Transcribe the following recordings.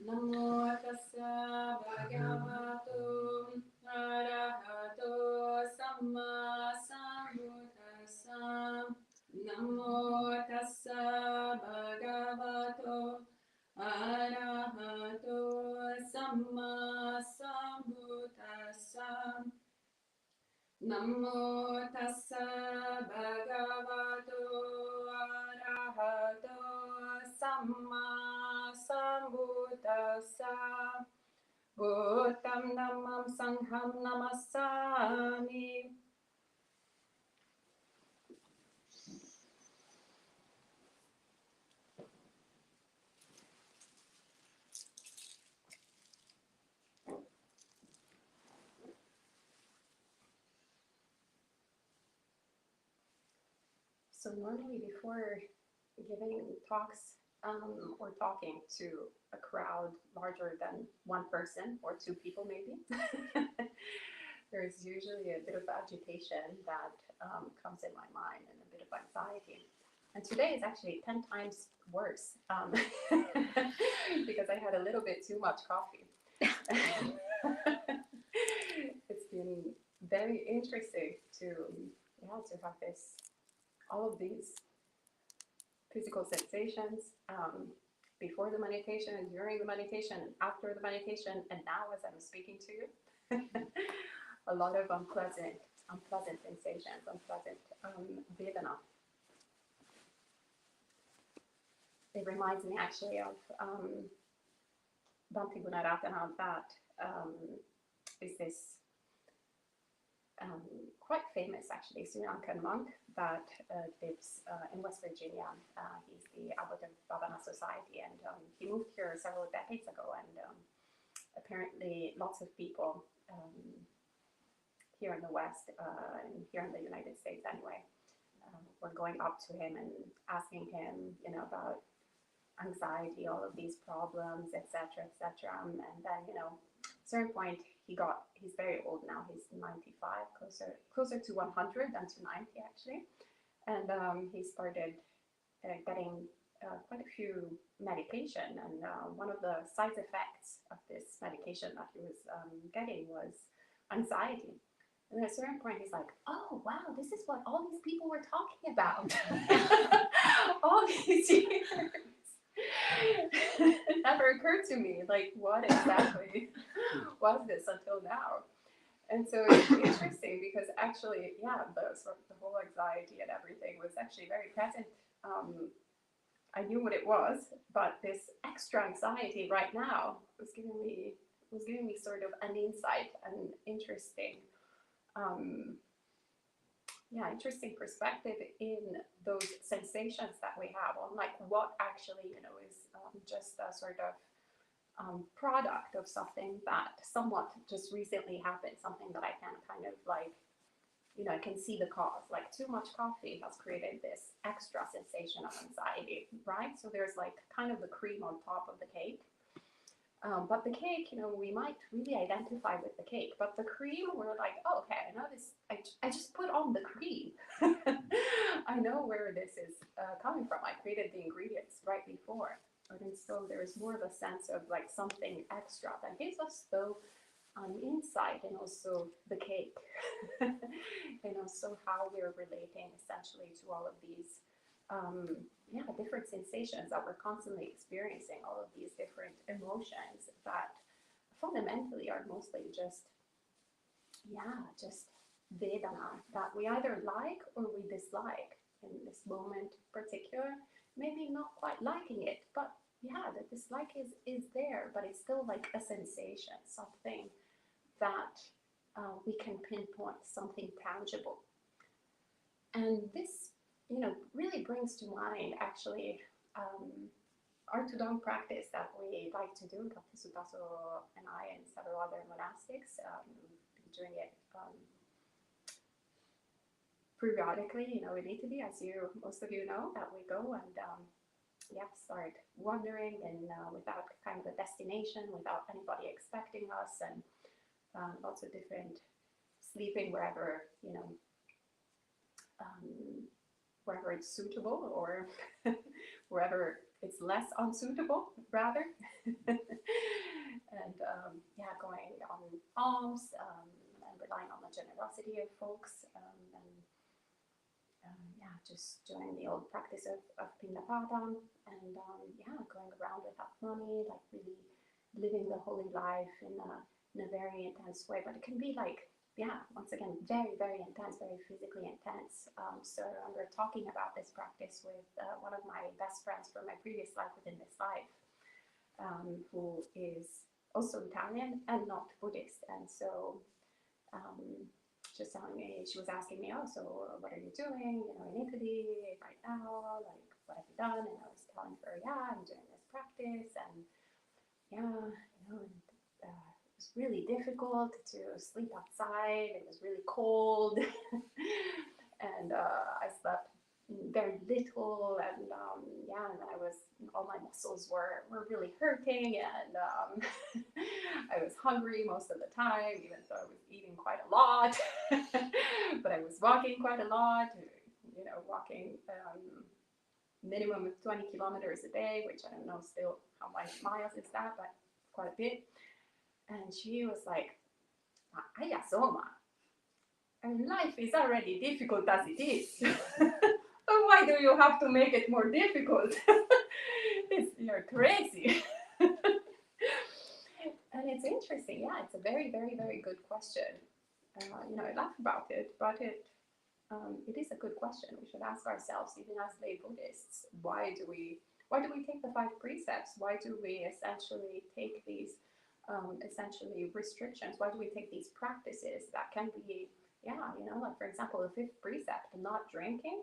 Namo tassa bhagavato arahato samma sambuddhassa. Namo tassa bhagavato arahato samma sambuddhassa. Namo tassa bhagavato arahato samma sambuddhassa. Buddham namam sangham namassami. So normally before giving talks or talking to a crowd larger than one person or two people maybe, there's usually a bit of agitation that comes in my mind and a bit of anxiety. And today is actually 10 times worse because I had a little bit too much coffee. It's been very interesting to have all of these physical sensations before the meditation and during the meditation and after the meditation and now as I'm speaking to you. A lot of unpleasant sensations, unpleasant vedana. It reminds me actually of Bhante Gunaratana, that is this quite famous actually Sri Lankan monk that lives in West Virginia. He's the abbot of Bhavana Society, and he moved here several decades ago, and apparently lots of people here in the West, and here in the United States anyway, were going up to him and asking him, about anxiety, all of these problems, etc., etc. And then, at a certain point, he's very old now. He's 95, closer to 100 than to 90 actually, and he started getting quite a few medication, and one of the side effects of this medication that he was getting was anxiety. And at a certain point, he's like, "Oh wow, this is what all these people were talking about all these years." It never occurred to me, like, what exactly was this until now? And so it's interesting because actually, the whole anxiety and everything was actually very present. I knew what it was, but this extra anxiety right now was giving me sort of an insight, an interesting interesting perspective in those sensations that we have on like what actually is just a sort of product of something that somewhat just recently happened, something that I can kind of like, I can see the cause. Like too much coffee has created this extra sensation of anxiety, right? So there's like kind of the cream on top of the cake. But the cake, we might really identify with the cake, but the cream, we're like, oh, okay, I know this, I just put on the cream. I know where this is coming from. I created the ingredients right before. And so there's more of a sense of like something extra that gives us though an insight, and also the cake, and also how we're relating essentially to all of these different sensations that we're constantly experiencing, all of these different emotions that fundamentally are mostly just vedana that we either like or we dislike. In this moment in particular, maybe not quite liking it, but the dislike is there, but it's still like a sensation, something that we can pinpoint, something tangible. And this really brings to mind actually our Tudong practice that we like to do, Dr. Sutaso and I and several other monastics, been doing it periodically, in Italy, as most of you know, that we go and start wandering and without kind of a destination, without anybody expecting us, and lots of different sleeping wherever, wherever it's suitable, or wherever it's less unsuitable, rather. the generosity of folks, and yeah, just doing the old practice of Pinnapada, and yeah, going around without money, like really living the holy life in a very intense way. But it can be like, yeah, once again, very, very intense, very physically intense. So I remember talking about this practice with one of my best friends from my previous life within this life, who is also Italian and not Buddhist. And so she's telling me, she was asking me, oh, so what are you doing, you know, in Italy right now? Like, what have you done? And I was telling her, yeah, I'm doing this practice, and yeah, you know, and, it was really difficult to sleep outside. It was really cold, and I slept very little, and yeah, and I was, all my muscles were really hurting, and I was hungry most of the time, even though I was eating quite a lot. But I was walking quite a lot, you know, walking minimum of 20 kilometers a day, which I don't know still how many miles is that, but quite a bit. And she was like, Ayyā Somā, I mean, life is already difficult as it is. So why do you have to make it more difficult? You're crazy. And it's interesting, yeah, it's a very, very, very good question. You know, I laugh about it, but it is a good question. We should ask ourselves, even as lay Buddhists, why do we take the 5 precepts? Why do we essentially take these essentially restrictions? Why do we take these practices that can be, yeah, you know, like for example, the 5th precept, not drinking,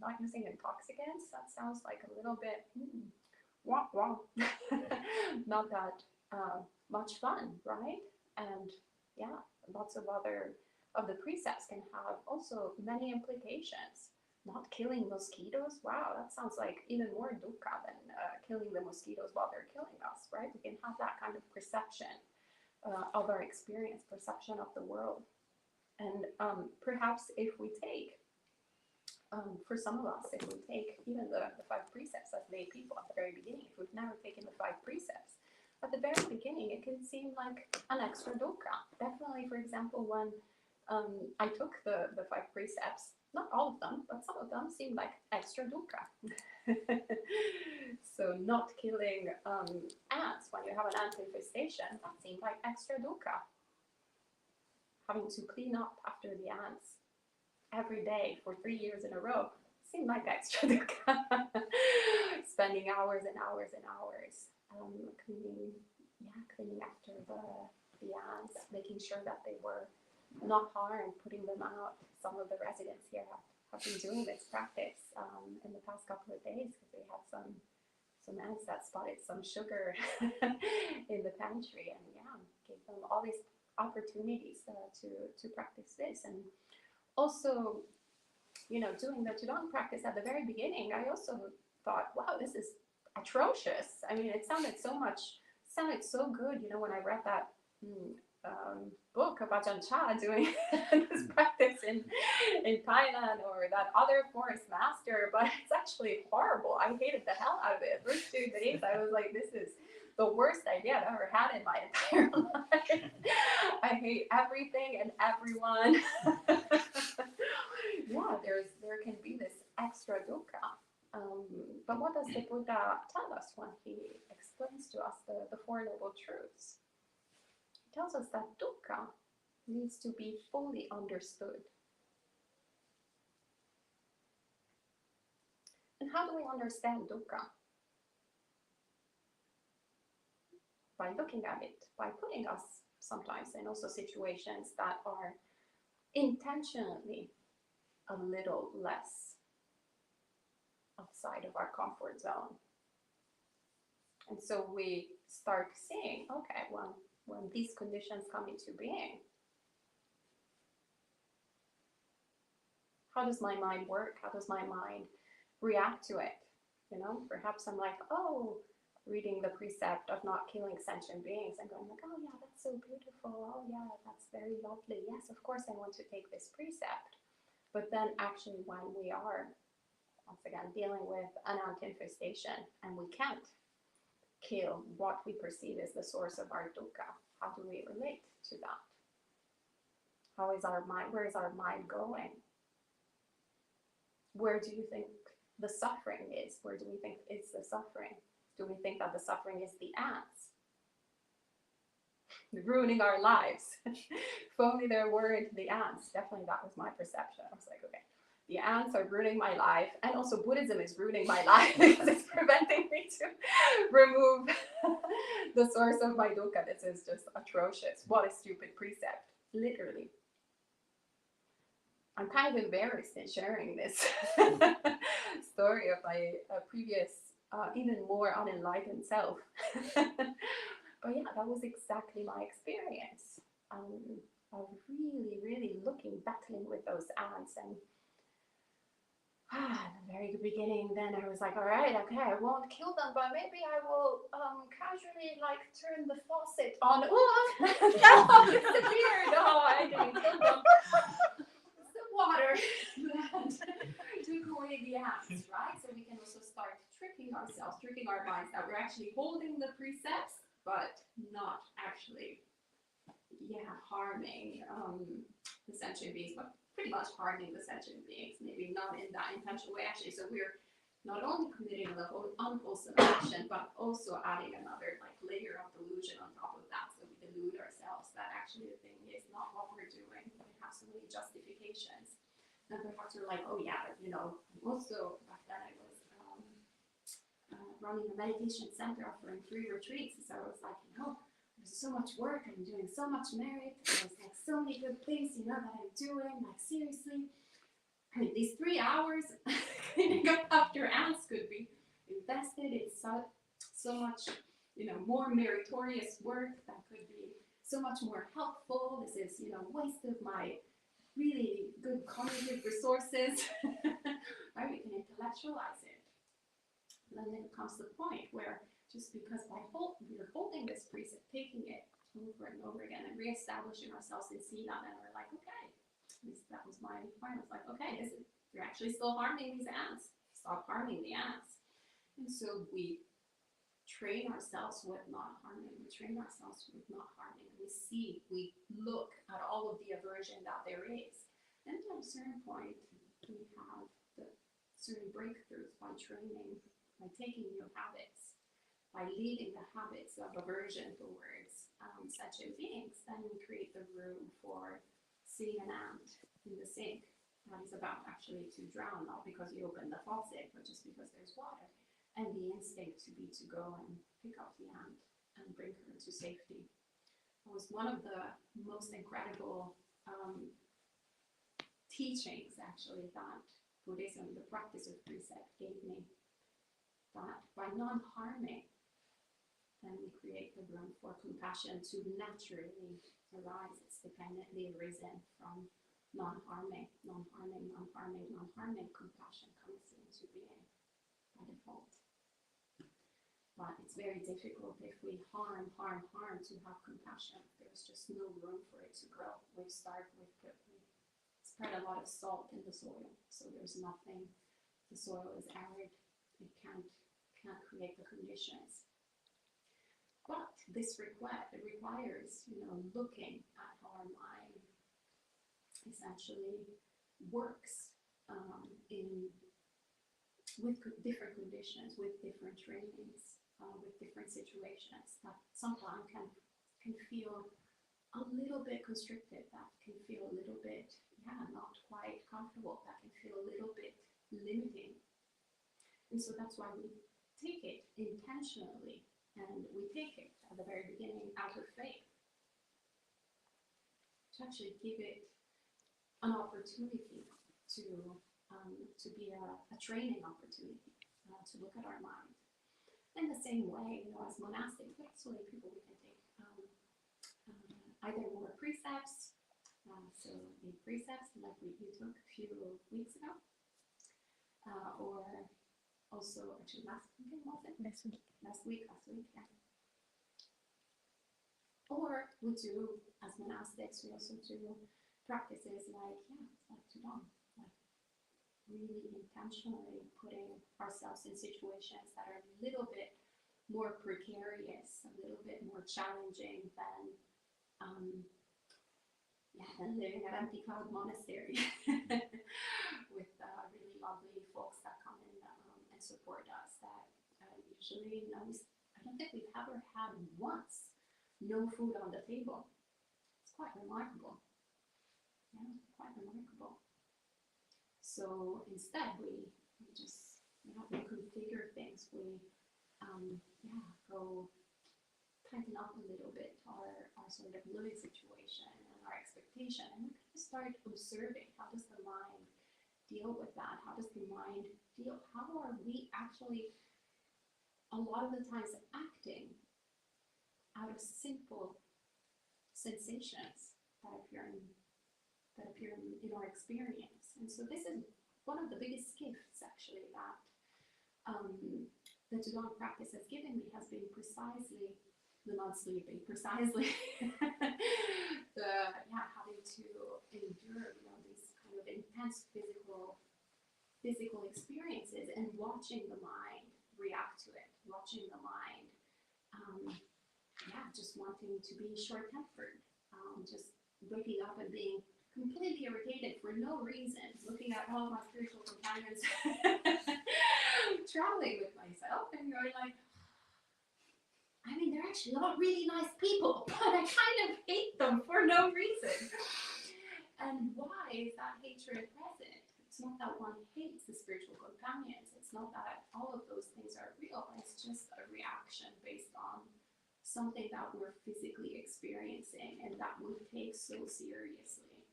not using intoxicants. That sounds like a little bit wah, wah. Not that much fun, right? And yeah, lots of other of the precepts can have also many implications. Not killing mosquitoes, wow, that sounds like even more dukkha than killing the mosquitoes while they're killing us, right? We can have that kind of perception of our experience, perception of the world. And perhaps if we take, for some of us, if we take even the 5 precepts as lay people at the very beginning, if we've never taken the 5 precepts, at the very beginning, it can seem like an extra dukkha. Definitely, for example, when I took the 5 precepts, not all of them, but some of them seemed like extra dukkha. So not killing ants when you have an ant infestation, that seemed like extra dukkha. Having to clean up after the ants every day for 3 years in a row seemed like extra dukkha. Spending hours and hours and hours cleaning after the ants, making sure that they were not harmed, putting them out. Some of the residents here have been doing this practice in the past couple of days because they had some ants that spotted some sugar in the pantry, and yeah, gave them all these opportunities to practice this. And also, you know, doing the Tudong practice at the very beginning, I also thought, wow, this is atrocious. I mean, it sounded so good, you know, when I read that book of Ajahn Chah doing this practice in Thailand, or that other forest master, but it's actually horrible. I hated the hell out of it. First 2 days, I was like, this is the worst idea I've ever had in my entire life. I hate everything and everyone. Yeah, there can be this extra dukkha. But what does the Buddha tell us when he explains to us the 4 Noble Truths? He tells us that dukkha needs to be fully understood. And how do we understand dukkha? By looking at it, by putting us sometimes in also situations that are intentionally a little less outside of our comfort zone. And so we start seeing, okay, when these conditions come into being, how does my mind work? How does my mind react to it? You know, perhaps I'm like, oh, reading the precept of not killing sentient beings and going like, oh yeah, that's so beautiful. Oh yeah, that's very lovely. Yes, of course I want to take this precept. But then actually when we are, once again, dealing with an ant infestation and we can't kill what we perceive as the source of our dukkha, how do we relate to that? How is our mind? Where is our mind going? Where do you think the suffering is? Where do we think is the suffering? Do we think that the suffering is the ants ruining our lives? If only there weren't the ants. Definitely that was my perception. I was like, okay, the ants are ruining my life, and also Buddhism is ruining my life because it's preventing me to remove the source of my dukkha. This is just atrocious. What a stupid precept, literally. I'm kind of embarrassed in sharing this story of my previous, even more unenlightened self. But yeah, that was exactly my experience. Of really, really battling with those ants. And at the very beginning, then I was like, all right, okay, I won't kill them, but maybe I will casually like turn the faucet on. Oh, no, it disappeared. Oh, I didn't kill them. It's the water that took away the ants, right? So we can also start tricking ourselves, tricking our minds that we're actually holding the precepts, but not actually, harming the sentient beings, but pretty much harming the sentient beings, maybe not in that intentional way actually. So we're not only committing the whole unwholesome action, but also adding another like layer of delusion on top of that. So we delude ourselves that actually the thing is not what we're doing. We have so many justifications. And perhaps we're like, oh yeah, also back then I was running a meditation center offering free retreats. So I was like, there's so much work, I'm doing so much merit, there's like so many good things, that I'm doing, like seriously. I mean, these 3 hours cleaning up after ants could be invested in so much, more meritorious work that could be so much more helpful. This is, waste of my really good cognitive resources. Right? We can intellectualize it. And then it comes to the point where just because we're holding this precept, taking it over and over again and reestablishing ourselves in Sila, and we're like, okay, that was my point. I was like, okay, you're actually still harming these ants. Stop harming the ants. And so we train ourselves with not harming. We train ourselves with not harming. We look at all of the aversion that there is. And at a certain point, we have the certain breakthroughs by training, by taking new habits, by leaving the habits of aversion towards sentient beings. Then we create the room for seeing an ant in the sink that is about actually to drown, not because you open the faucet, but just because there's water. And the instinct to go and pick up the ant and bring her to safety. It was one of the most incredible teachings, actually, that Buddhism, the practice of precept, gave me. That by non-harming, then we create the room for compassion to naturally arise. It's dependently arisen from non-harming. Compassion comes into being by default. But it's very difficult if we harm to have compassion. There's just no room for it to grow. We spread a lot of salt in the soil, so there's nothing. The soil is arid. It can't create the conditions. But this requires, looking at how our mind essentially works with different conditions, with different trainings, with different situations that sometimes can feel a little bit constricted, that can feel a little bit, not quite comfortable, that can feel a little bit limiting. And so that's why we take it intentionally, and we take it at the very beginning out of faith, to actually give it an opportunity to be a training opportunity, to look at our mind. In the same way, as monastics, but also lay people, we can take either more precepts, so the precepts like we took a few weeks ago, or also actually last week, yeah. Or we do, as monastics, we also do practices like Qigong, like really intentionally putting ourselves in situations that are a little bit more precarious, a little bit more challenging than yeah, and living at Empty Cloud Monastery with really lovely folks that come in and support us. That usually, you know, I don't think we've ever had once no food on the table. It's quite remarkable. Yeah, quite remarkable. So instead, we just, you know, we configure things. We go tighten up a little bit our sort of living situation and our expectation, and we kind of start observing how does the mind deal with that? How does the mind deal? How are we actually a lot of the times acting out of simple sensations that appear in our experience? And so this is one of the biggest gifts actually that the Qigong practice has given me, has been precisely the not sleeping, precisely the having to endure, you know, these kind of intense physical experiences and watching the mind react to it, watching the mind just wanting to be short-tempered, just waking up and being completely irritated for no reason, looking at all my spiritual companions traveling with myself and going like, I mean, they're actually all really nice people, but I kind of hate them for no reason. And why is that hatred present? It's not that one hates the spiritual companions. It's not that all of those things are real. It's just a reaction based on something that we're physically experiencing and that we take so seriously.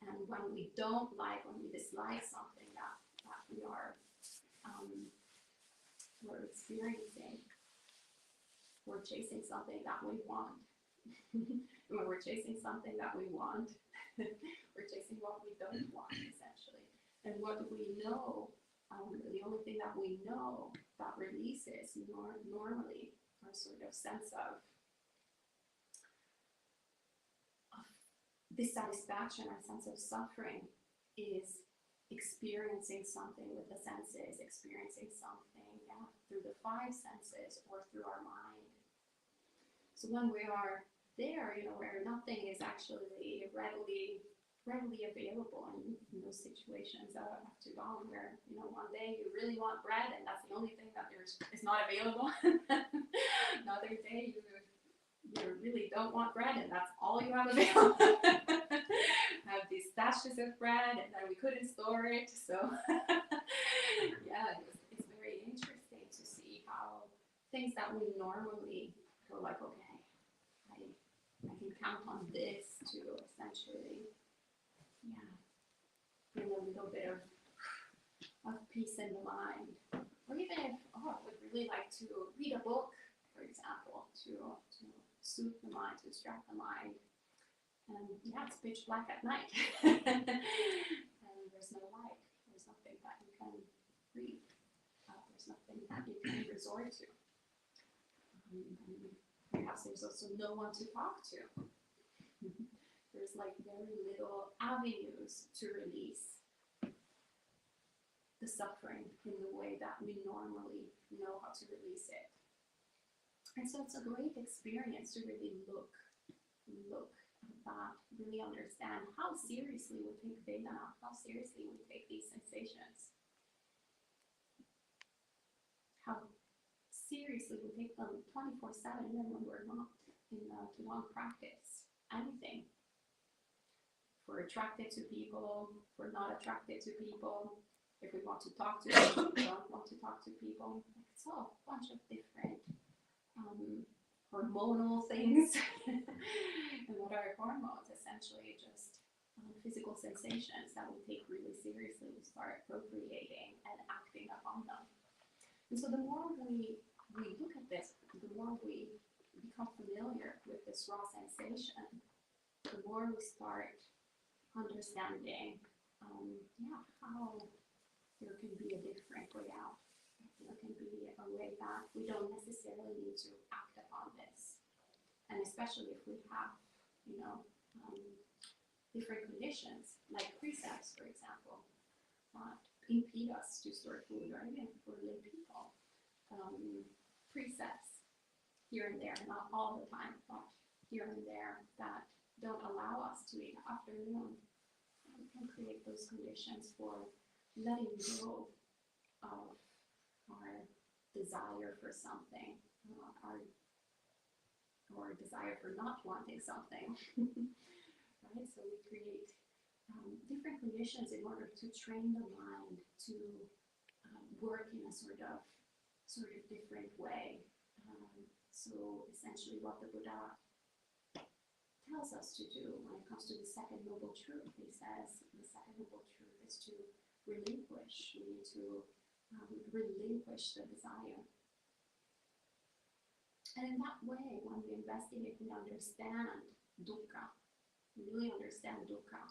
And when we don't like, when we dislike something that we are we're experiencing, we're chasing something that we want. When we're chasing something that we want, we're chasing what we don't want, essentially. And what do we know? The only thing that we know that releases normally our sort of sense of dissatisfaction, our sense of suffering, is experiencing something with the senses, experiencing something through the five senses or through our mind. So when we are there, you know, where nothing is actually readily available in those situations after dawn, where, you know, one day you really want bread and that's the only thing that is not available. Another day you really don't want bread and that's all you have available. Have these stashes of bread and then we couldn't store it. So it's very interesting to see how things that we normally go like, okay, I can count on this to essentially bring a little bit of peace in the mind. Or even if, I would really like to read a book, for example, to soothe the mind, to distract the mind. And it's pitch black at night. And there's no light. There's nothing that you can read. There's nothing that you can resort to. Perhaps there's also no one to talk to. There's like very little avenues to release the suffering in the way that we normally know how to release it. And so it's a great experience to really look at that, really understand how seriously we take Vedana, how seriously we take these sensations, how seriously we take them 24/7 even when we're not in the Qigong practice. Anything. If we're attracted to people, if we're not attracted to people, if we want to talk to people, if we don't want to talk to people. It's all a bunch of different hormonal things. And what are hormones? Essentially just physical sensations that we take really seriously. We start appropriating and acting upon them. And so the more we look at this, the more we become familiar with this raw sensation, the more we start understanding how there can be a different way out. There can be a way that we don't necessarily need to act upon this. And especially if we have, different conditions, like precepts, for example, that impede us to store food, or even for lay people. Precepts here and there, not all the time, but here and there, that don't allow us to eat afternoon, we can create those conditions for letting go of our desire for something, or desire for not wanting something. Right? So we create different conditions in order to train the mind to work in a sort of different way. So essentially what the Buddha tells us to do when it comes to the second noble truth, he says the second noble truth is to relinquish. We need to relinquish the desire. And in that way, when we investigate, we understand Dukkha. We really understand Dukkha.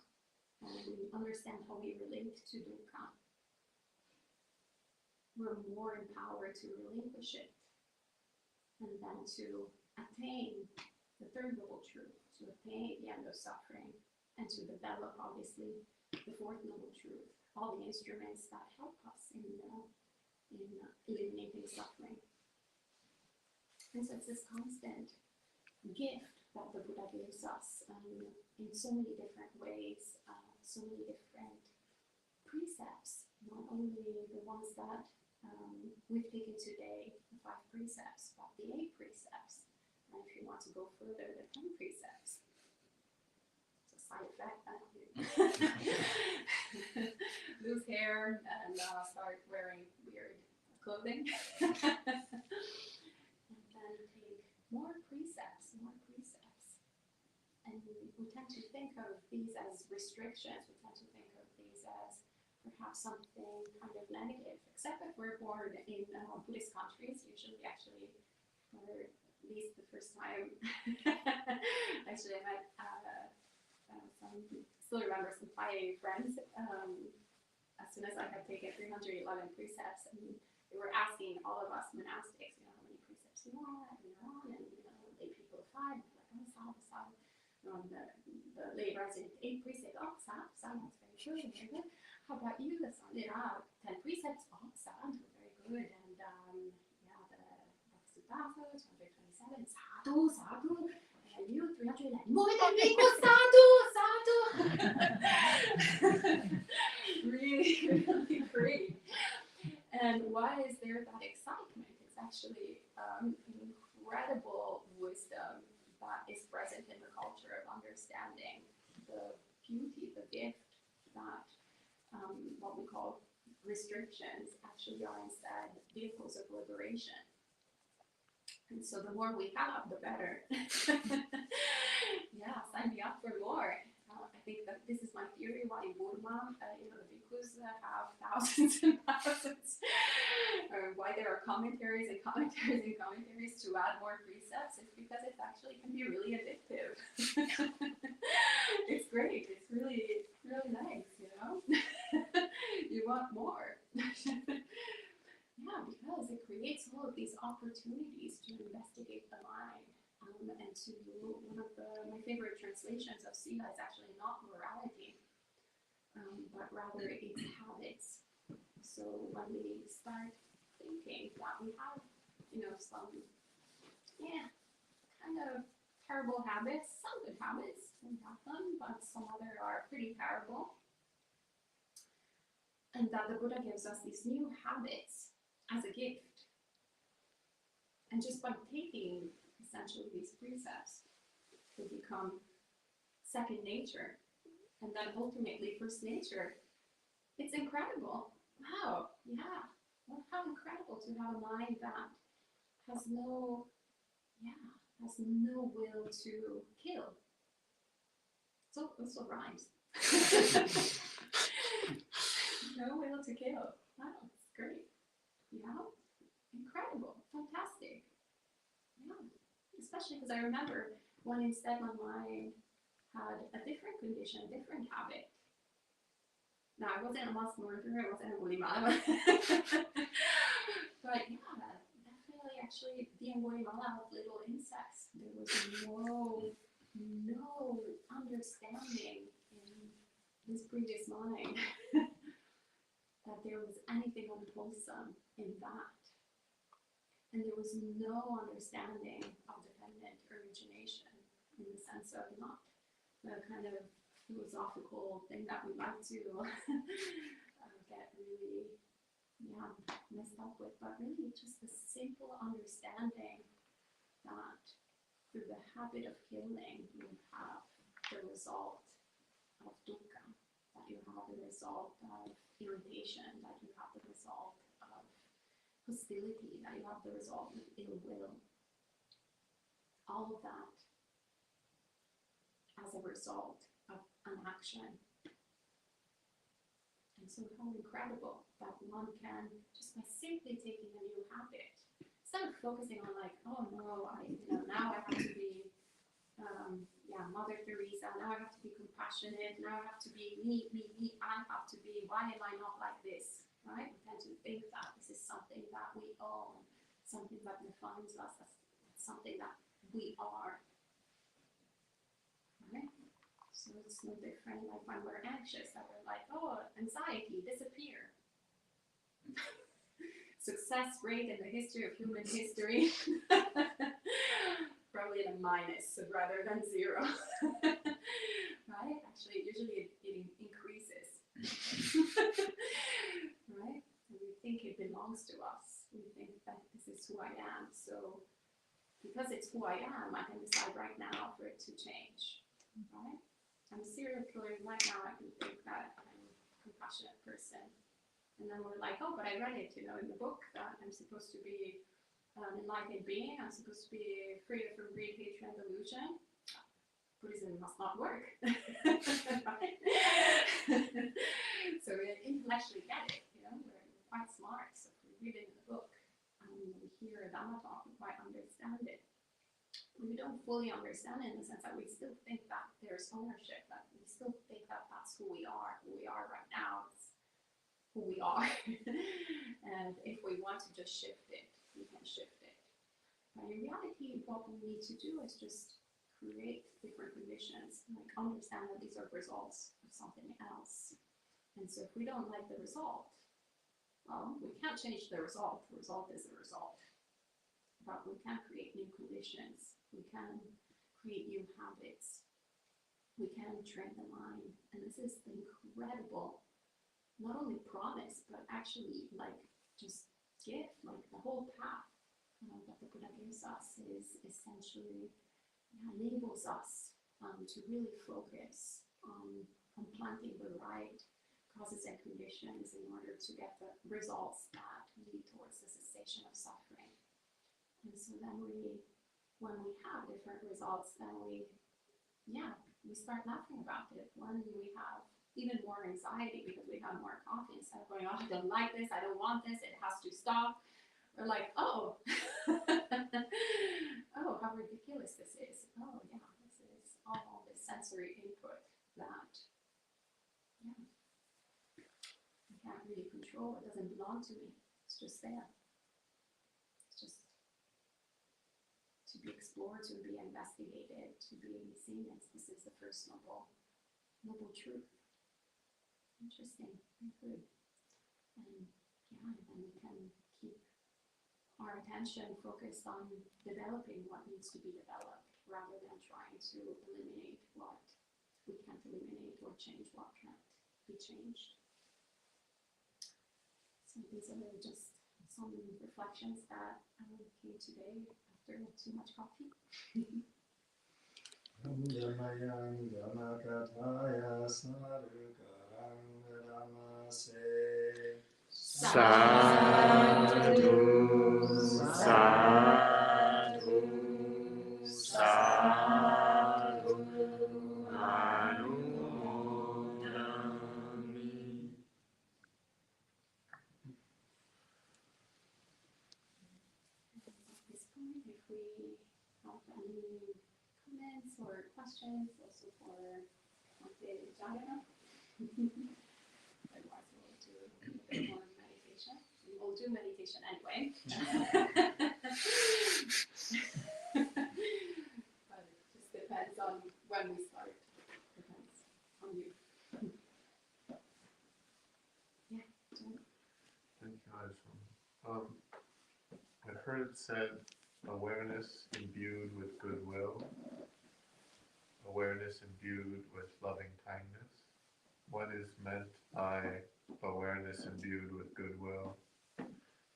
And we understand how we relate to Dukkha. We're more empowered to relinquish it. And then to attain the third noble truth, to attain the end of suffering, and to develop, obviously, the fourth noble truth, all the instruments that help us in eliminating suffering. And so it's this constant gift that the Buddha gives us in so many different ways, so many different precepts, not only the ones that we've taken today, the 5 precepts, but the 8 precepts. And if you want to go further, the 10 precepts. It's a side effect that you lose hair and start wearing weird clothing. More precepts. And we tend to think of these as restrictions. We tend to think of these as perhaps something kind of negative, except if we're born in Buddhist countries, usually actually, or at least the first time, actually I met still remember some Thai friends, as soon as I had taken 311 precepts, and they were asking all of us monastics, how many precepts you want, and lay people 5, like, sad. The lay resident 8 precepts, sad, that's very good. How about you, the son? 10 precepts, sad, very good. And the Sutta, 227, sadhu. And you, 311, more than equal, sadhu. Really, really great. And why is there that excitement? It's actually incredible wisdom that is present in the culture of understanding the beauty, the gift that what we call restrictions actually are instead vehicles of liberation. And so the more we have, the better. Yeah, sign me up for more. I think that this is my theory why in Burma, the bhikkhus have thousands and thousands, or why there are commentaries and commentaries to add more precepts. It's because it actually can be really addictive. It's great. It's really nice, You want more. Yeah, because it creates all of these opportunities to investigate the mind. And to one of my favorite translations of Sila is actually not morality, but rather it's habits. So when we start thinking that we have, some, kind of terrible habits, some good habits, we have them, but some other are pretty terrible. And that the Buddha gives us these new habits as a gift. And just by taking essentially these precepts, they become second nature, and then ultimately first nature. It's incredible. Wow, yeah. Well, how incredible to have a mind that has no will to kill. So it also rhymes. No will to kill. Wow, it's great. Incredible, fantastic. Yeah. Especially because I remember when instead my mind had a different condition, a different habit. Now, I wasn't a mask mourner, I wasn't a Wolimala. But yeah, definitely actually the Wolimala of little insects. There was no understanding in this previous mind that there was anything unwholesome in that. And there was no understanding of dependent origination in the sense of not the kind of philosophical thing that we like to get really messed up with, but really just the simple understanding that through the habit of killing, you have the result of dukkha, that you have the result of irritation, that you have the result of hostility, that you have the result of ill will. All of that as a result of an action. And so how incredible that one can, just by simply taking a new habit, instead of focusing on like, oh no, now I have to be, Mother Teresa, now I have to be compassionate, now I have to be me, I have to be, why am I not like this, right? We tend to think that this is something that we own, something that defines us, as something that we are, right? So it's no different like when we're anxious, that we're like, oh, anxiety, disappear. Success rate in the history of human history, probably in a minus rather than zero. Right? Actually, usually it increases. Right? And we think it belongs to us. We think that this is who I am. So because it's who I am, I can decide right now for it to change. Right? I'm a serial killer right now. I can think that I'm a compassionate person. And then we're like, oh, but I read it, in the book that I'm supposed to be an enlightened being. I'm supposed to be free from greed, hatred, and delusion. Buddhism must not work. Right? So we intellectually get it, we're quite smart. So if we read it in the book, we hear a Dhamma talk, we quite understand it. We don't fully understand it in the sense that we still think that there's ownership, that we still think that that's who we are right now. It's who we are. And if we want to just shift it, we can shift it. But in reality, what we need to do is just create different conditions, like understand that these are results of something else. And so if we don't like the result, well, we can't change the result. The result is the result. But we can create new conditions. We can create new habits. We can train the mind. And this is the incredible, not only promise, but actually just gift, the whole path that the Buddha gives us is essentially enables us to really focus on planting the right causes and conditions in order to get the results that lead towards the cessation of suffering. And so then when we have different results, then we start laughing about it. When we have even more anxiety because we have more coffee, instead of going, oh, I don't like this, I don't want this, it has to stop. We're like, oh, oh, how ridiculous this is. Oh, yeah, this is all this sensory input that, I can't really control. It doesn't belong to me. It's just there. It's just to be explored, to be investigated, to be seen as this is the first noble truth. Interesting, very good. And then we can keep our attention focused on developing what needs to be developed rather than trying to eliminate what we can't eliminate or change what can't be changed. So these are just some reflections that came today after too much coffee. Sadhu, sadhu, sadhu, anumodami. At this point, if we have any comments or questions, also for Monte Jaya, otherwise we'll do a bit more meditation. We'll do meditation anyway. But it just depends on when we start. Depends on you. Yeah, John. Thank you, Ayyā Somā. I heard it said awareness imbued with goodwill, awareness awareness imbued with loving kindness? What is meant by awareness imbued with goodwill?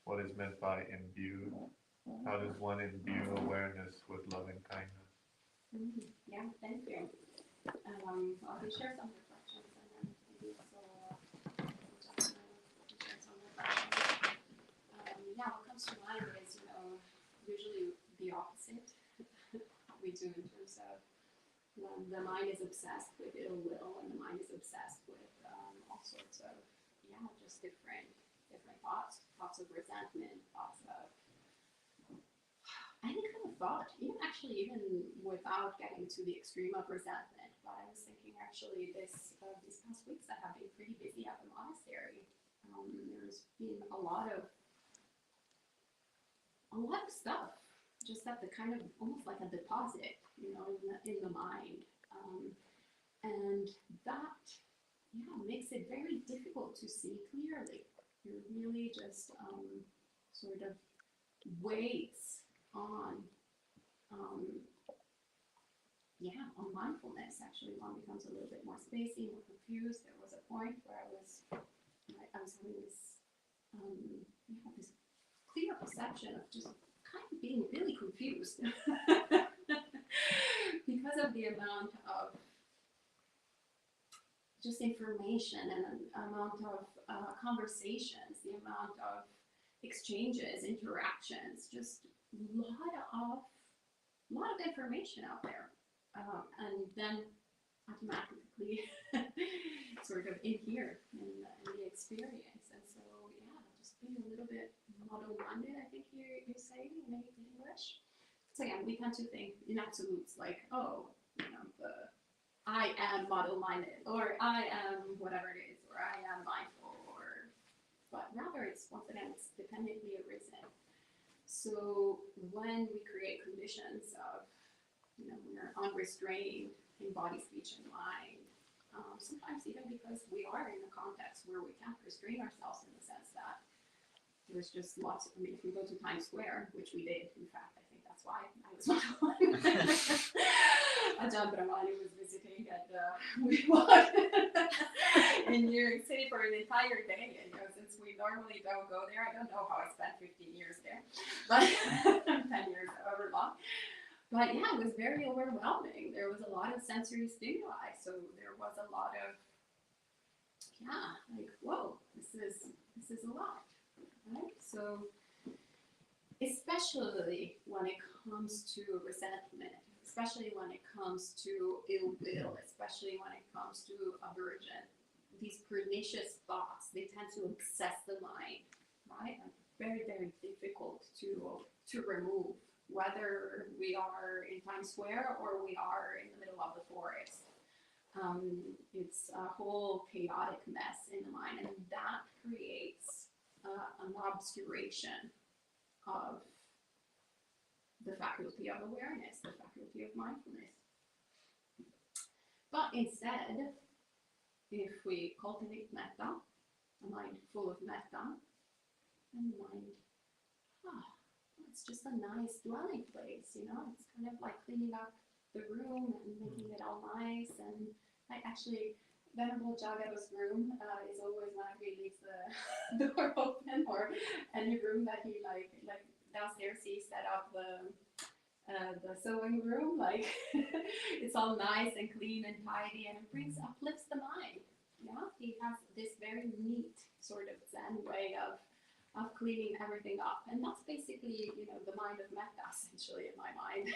What is meant by imbued? How does one imbue awareness with loving kindness? Yeah, thank you. I'll share some reflections and then maybe also share some reflections. Yeah, what comes to mind is, usually the opposite we do in terms of when the mind is obsessed with ill will and the mind is obsessed with all sorts of, just different thoughts of resentment, thoughts of any kind of thought, even without getting to the extreme of resentment. But I was thinking actually these past weeks I have been pretty busy at the monastery. There's been a lot of stuff, just at the kind of almost like a deposit, in the mind, and that makes it very difficult to see clearly. It really just sort of weights on mindfulness. Actually, one becomes a little bit more spacey, more confused. There was a point where I was having this this clear perception of just kind of being really confused because of the amount of just information and an amount of conversations, the amount of exchanges, interactions, just a lot of information out there, and then automatically sort of in here in the experience. And so just being a little bit model-minded, I think you say in English. So we tend to think in absolutes, like, I am model-minded, or I am whatever it is, or I am mindful, but rather it's, once again, it's dependently arisen. So when we create conditions of, we're unrestrained in body, speech, and mind, sometimes even because we are in a context where we can't restrain ourselves, in the sense that there's just lots of, if we go to Times Square, which we did, in fact, I think that's why I was Ajahn Brahmani was visiting, and we walked in New York City for an entire day, and since we normally don't go there, I don't know how I spent 15 years there, but 10 years, however long. But it was very overwhelming. There was a lot of sensory stimuli, so there was a lot of, like, whoa, this is a lot, right? So, especially when it comes to resentment, especially when it comes to ill will, especially when it comes to aversion, these pernicious thoughts, they tend to obsess the mind, right? And very, very difficult to remove, whether we are in Times Square or we are in the middle of the forest. It's a whole chaotic mess in the mind, and that creates an obscuration of the faculty of awareness, the faculty of mindfulness. But instead, if we cultivate metta, a mind full of metta, and mind, it's just a nice dwelling place, it's kind of like cleaning up the room and making it all nice. And actually, Venerable Jagada's room is always when he leaves the door open, or any room that he like downstairs he set up the sewing room, like it's all nice and clean and tidy, and it uplifts the mind. He has this very neat sort of Zen way of cleaning everything up, and that's basically the mind of metta, essentially, in my mind.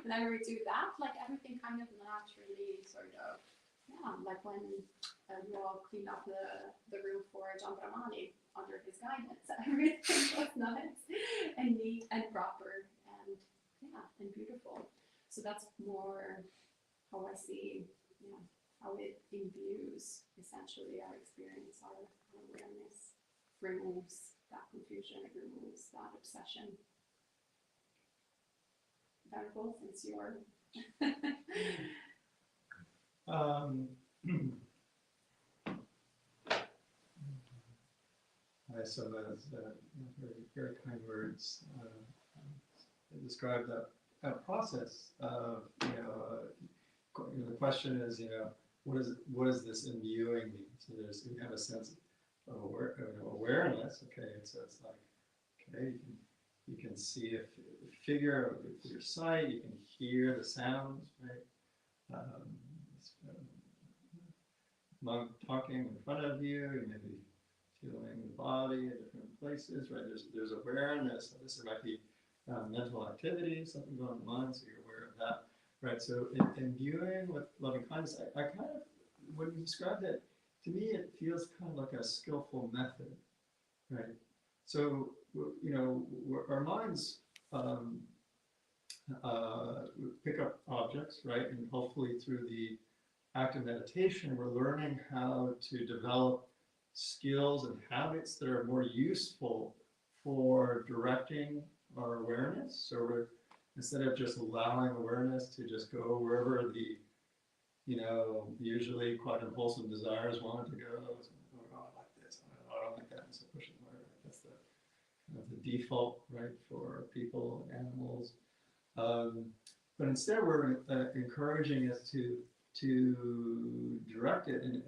Whenever we do that, like everything kind of naturally sort of, like when you all cleaned up the room for Ajahn Brahmani under his guidance, everything was nice and neat and proper and and beautiful. So that's more how I see, how it imbues essentially our experience, our awareness, removes that confusion, it removes that obsession. Venerable, since you're Ayyā Somā, very, very kind words. They describe that a process of, the question is, what does this imbuing mean? So we have a sense of awareness. Okay, so it's like, okay, you can see a figure with your sight, you can hear the sounds, right? Monk talking in front of you, you may be feeling the body in different places, right? There's awareness. This might be mental activity, something going on, so you're aware of that, right? So imbuing with loving kindness, I kind of, when you described it, to me it feels kind of like a skillful method, right? So, our minds pick up objects, right? And hopefully through the act of meditation, we're learning how to develop skills and habits that are more useful for directing our awareness. So we're, instead of just allowing awareness to just go wherever the, usually quite impulsive desires want it to go. So, oh, I like this, I don't like that, and so push it away. Right? That's the default, right, for people and animals. But instead, we're encouraging us to direct it in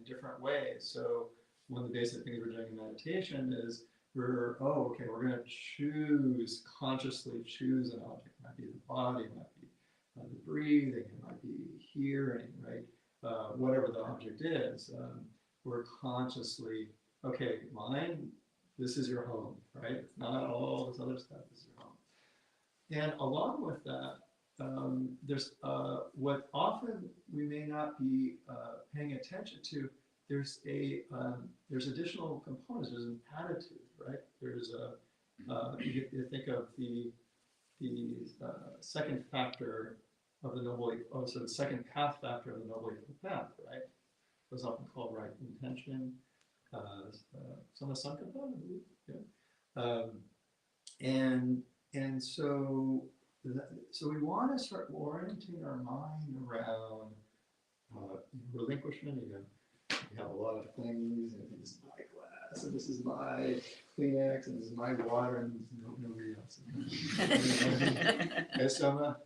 different ways. So one of the basic things we're doing in meditation is we're going to consciously choose an object. It might be the body, it might be the breathing, it might be hearing, right? Whatever the object is, we're consciously, okay, mind, this is your home, right? It's not all this other stuff, this is your home. And along with that, there's what often we may not be paying attention to. There's additional components. There's an attitude, right? There's you think of the second factor of the noble, so the second path factor of the noble eightfold path, right? It was often called right intention. Some of the sun component, yeah. And so we want to start orienting our mind around relinquishment. You have a lot of things, and this is my glass, and this is my Kleenex, and this is my water, and nobody else. Ayyā Somā,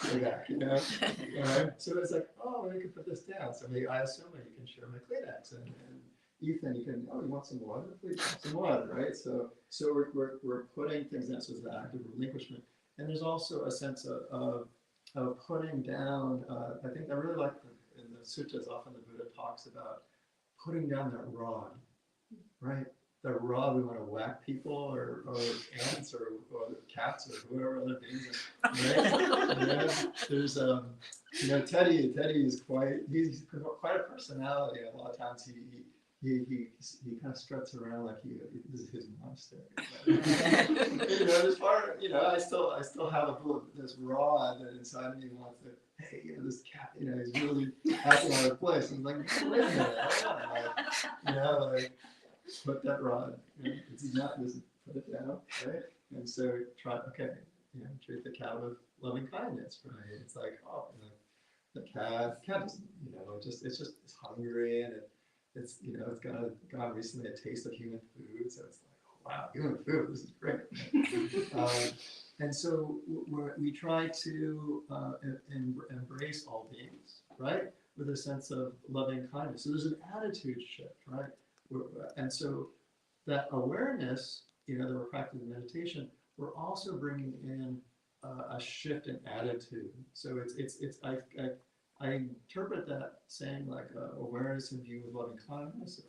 like that, Right? So it's like, oh, you can put this down. So maybe Ayyā Somā, you can share my Kleenex, and Ethan, you can, you want some water? Please have some water, right? So we're putting things down, so it's the act of relinquishment. And there's also a sense of putting down, I think I really like in the suttas, often the Buddha talks about putting down that rod, right? The rod we want to whack people or ants or cats or whoever other beings, right? There's, Teddy is he's quite a personality. A lot of times he kind of struts around like this is his monastery. This part, I still have this rod that inside me wants to, hey, this cat, he's really acting out of place. And I'm like, wait a minute, put that rod. It's not, just put it down, right? And so treat the cat with loving kindness, right? It's like, the cat doesn't, it's hungry and it's got recently a taste of human food, so it's like, oh, wow, human food, this is great. And so we try to embrace all beings, right, with a sense of loving kindness. So there's an attitude shift, right? And so that awareness, that we're practicing meditation, we're also bringing in a shift in attitude. So I interpret that saying like awareness in view of loving kindness,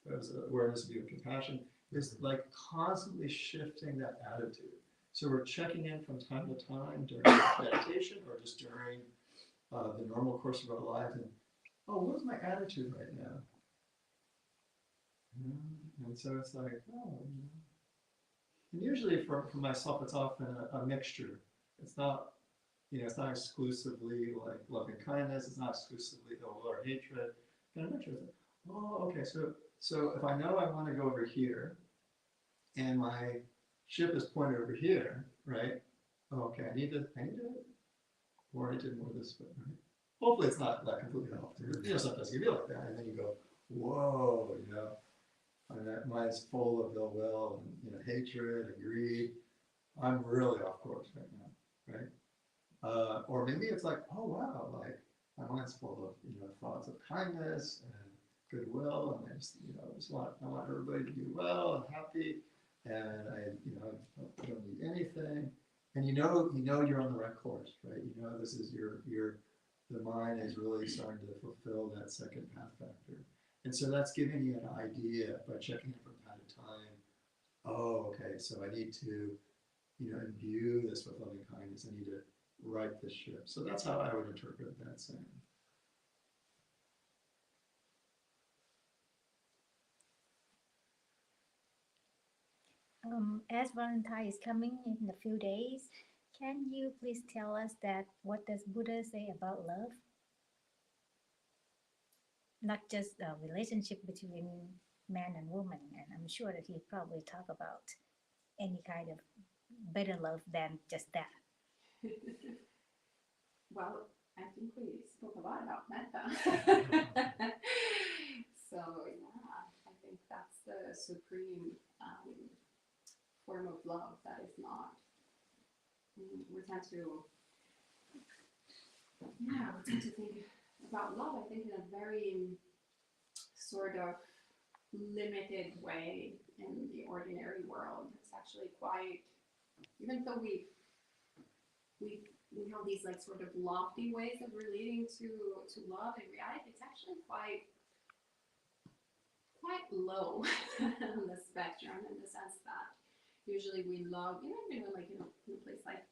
or as awareness in view of compassion, is like constantly shifting that attitude. So we're checking in from time to time during meditation or just during the normal course of our life, and what's my attitude right now? And so it's like, and usually for myself, it's often a mixture. It's not. It's not exclusively like loving kindness. It's not exclusively ill will or hatred. But I'm not sure. Okay. So if I know I want to go over here, and my ship is pointed over here, right? Okay, I need to orient more this way, right? Hopefully, it's not that completely off. Sometimes you feel like that, and then you go, whoa, and that mind's full of ill will and hatred and greed. I'm really off course right now. Or maybe it's like, oh wow, like my mind's full of, thoughts of kindness and goodwill, and I want everybody to do well and happy, and I don't need anything. And you're on the right course, right? This is the mind is really starting to fulfill that second path factor. And so that's giving you an idea by checking it from time to time. Oh, okay, so I need to, imbue this with loving kindness. I need to right this ship. So that's how I would interpret that saying. As Valentine is coming in a few days, can you please tell us that what does Buddha say about love? Not just the relationship between man and woman, and I'm sure that he probably talk about any kind of better love than just that. Well, I think we spoke a lot about metta. So yeah, I think that's the supreme form of love that is not. We tend to think about love, I think, in a very sort of limited way in the ordinary world. It's actually quite, even though we have these like sort of lofty ways of relating to love, in reality it's actually quite low on the spectrum, in the sense that usually we love, in a place like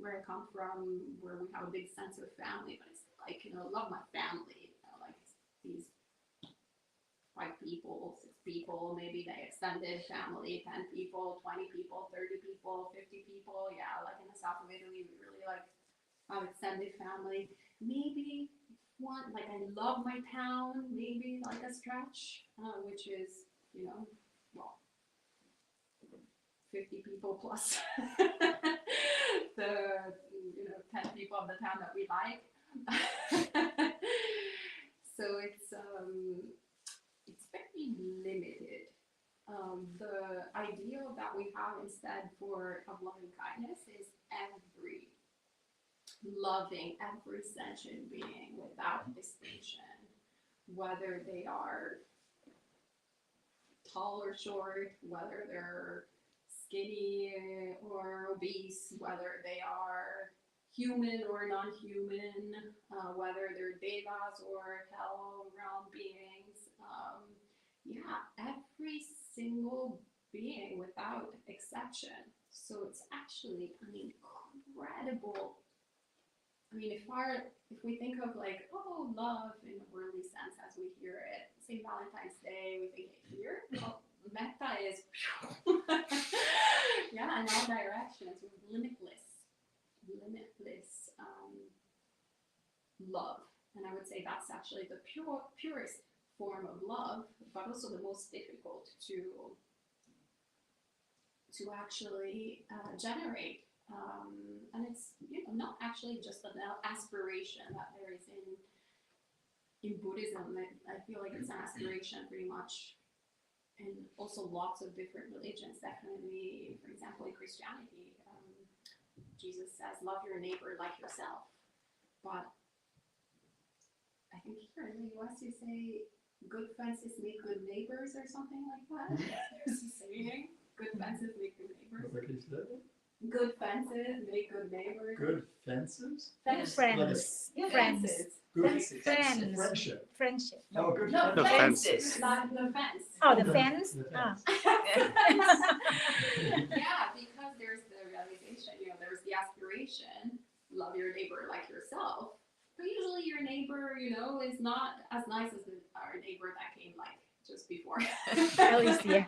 where I come from, where we have a big sense of family, but it's like, love my family, like these 5 people, 6 people, maybe the extended family, 10 people, 20 people, 30 people, 50 people. Yeah, like in the south of Italy, we really like have extended family. Maybe one, like I love my town, maybe like a stretch, which is, well, 50 people plus the 10 people of the town that we like. So it's very limited. The ideal that we have instead of loving kindness is every sentient being without distinction, whether they are tall or short, whether they're skinny or obese, whether they are human or non-human, whether they're devas or hell realm beings. Every single being without exception. So it's actually an incredible. If we think of like, love in a worldly sense as we hear it, St. Valentine's Day, we think it here. Well, metta is in all directions, with limitless love. And I would say that's actually the purest form of love, but also the most difficult to actually generate. And it's not actually just an aspiration that there is in Buddhism. I feel like it's an aspiration pretty much in also lots of different religions. Definitely, for example, in Christianity, Jesus says, "Love your neighbor like yourself." But I think here in the US you say, "Good fences make good neighbors," or something like that. There's a saying, "Good fences make good neighbors." What did you say? Good fences make good neighbors. Good fences? Friends. Yeah, Friends. fences. Good Friends. friendship. Friendship. Oh, good No, The fences. fences. Not the fence. Oh, the The fence? fence. Ah. Yeah, because there's the realization, there's the aspiration, love your neighbor like yourself. But usually your neighbor, is not as nice as our neighbor that came like just before. At least, yeah.